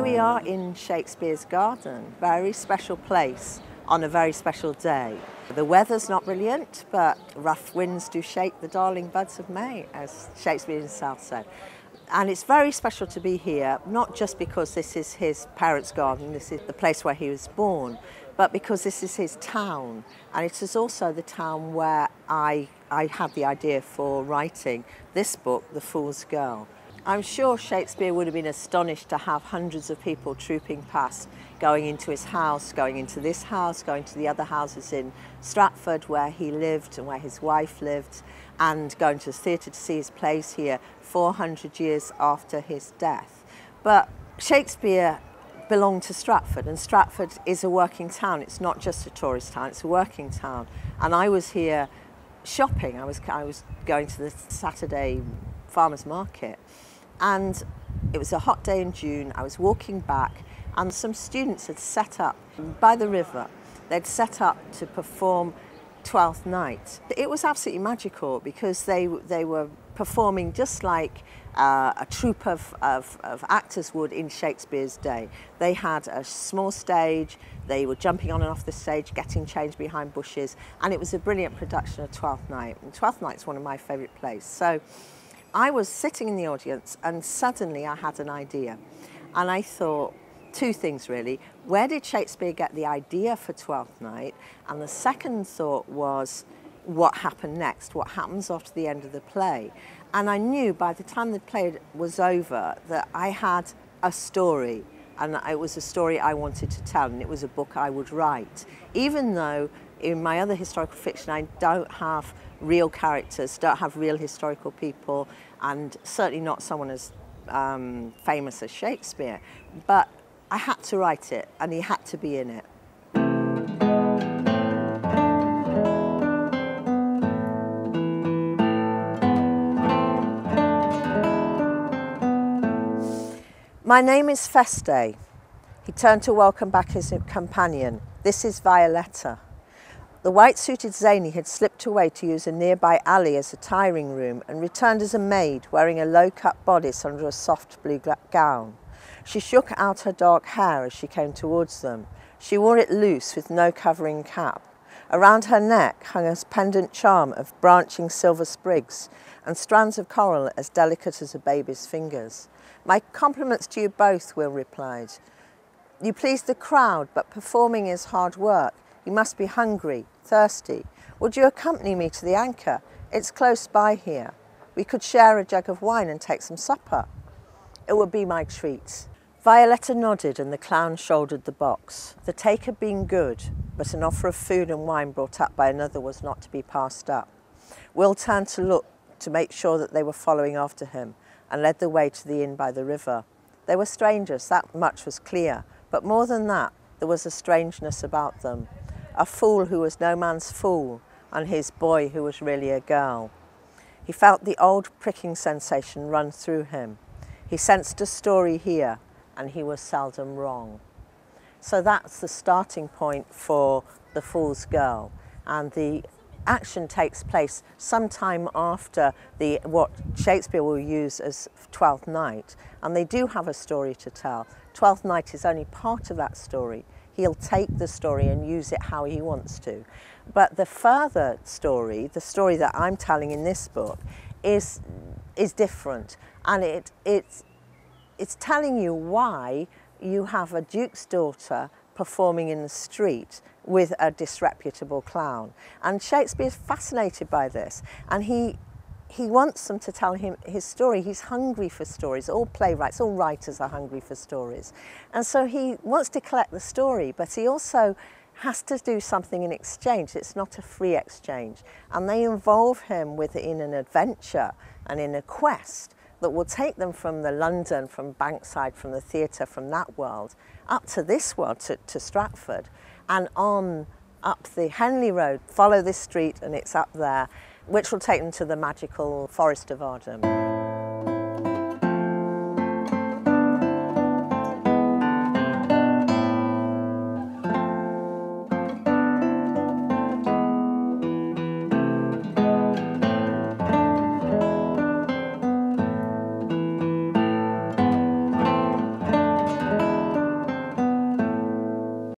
Here we are in Shakespeare's garden, very special place on a very special day. The weather's not brilliant, but rough winds do shake the darling buds of May, as Shakespeare himself said. And it's very special to be here, not just because this is his parents' garden, this is the place where he was born, but because this is his town. And it is also the town where I had the idea for writing this book, The Fool's Girl. I'm sure Shakespeare would have been astonished to have hundreds of people trooping past, going into his house, going into this house, going to the other houses in Stratford where he lived and where his wife lived, and going to the theatre to see his plays here 400 years after his death. But Shakespeare belonged to Stratford, and Stratford is a working town. It's not just a tourist town, it's a working town. And I was here shopping. I was going to the Saturday farmers market, and it was a hot day in June. I was walking back, and some students had set up by the river. They'd set up to perform Twelfth Night. It was absolutely magical because they were performing just like a troupe of actors would in Shakespeare's day. They had a small stage, they were jumping on and off the stage, getting changed behind bushes, and it was a brilliant production of Twelfth Night. And Twelfth Night's one of my favourite plays. So I was sitting in the audience and suddenly I had an idea. And I thought two things really. Where did Shakespeare get the idea for Twelfth Night? And the second thought was, what happened next? What happens after the end of the play? And I knew by the time the play was over that I had a story, and it was a story I wanted to tell, and it was a book I would write. Even though in my other historical fiction I don't have real characters, don't have real historical people, and certainly not someone as famous as Shakespeare. But I had to write it, and he had to be in it. My name is Feste. He turned to welcome back his companion. This is Violetta. The white-suited zany had slipped away to use a nearby alley as a tiring room and returned as a maid wearing a low-cut bodice under a soft blue gown. She shook out her dark hair as she came towards them. She wore it loose with no covering cap. Around her neck hung a pendant charm of branching silver sprigs and strands of coral as delicate as a baby's fingers. My compliments to you both, Will replied. You please the crowd, but performing is hard work. You must be hungry, thirsty. Would you accompany me to the Anchor? It's close by here. We could share a jug of wine and take some supper. It would be my treat. Violetta nodded and the clown shouldered the box. The take had been good, but an offer of food and wine brought up by another was not to be passed up. Will turned to look to make sure that they were following after him and led the way to the inn by the river. They were strangers, that much was clear, but more than that, there was a strangeness about them. A fool who was no man's fool, and his boy who was really a girl. He felt the old pricking sensation run through him. He sensed a story here, and he was seldom wrong. So that's the starting point for The Fool's Girl, and the action takes place sometime after what Shakespeare will use as Twelfth Night, and they do have a story to tell. Twelfth Night is only part of that story. He'll take the story and use it how he wants to. But the further story, the story that I'm telling in this book, is different, and it's telling you why you have a duke's daughter performing in the street with a disreputable clown. And Shakespeare's fascinated by this, and he wants them to tell him his story. He's hungry for stories. All playwrights, all writers are hungry for stories. And so he wants to collect the story, but he also has to do something in exchange. It's not a free exchange. And they involve him in an adventure and in a quest that will take them from the London, from Bankside, from the theatre, from that world, up to this world, to Stratford, and on up the Henley Road. Follow this street and it's up there, which will take them to the magical Forest of Arden.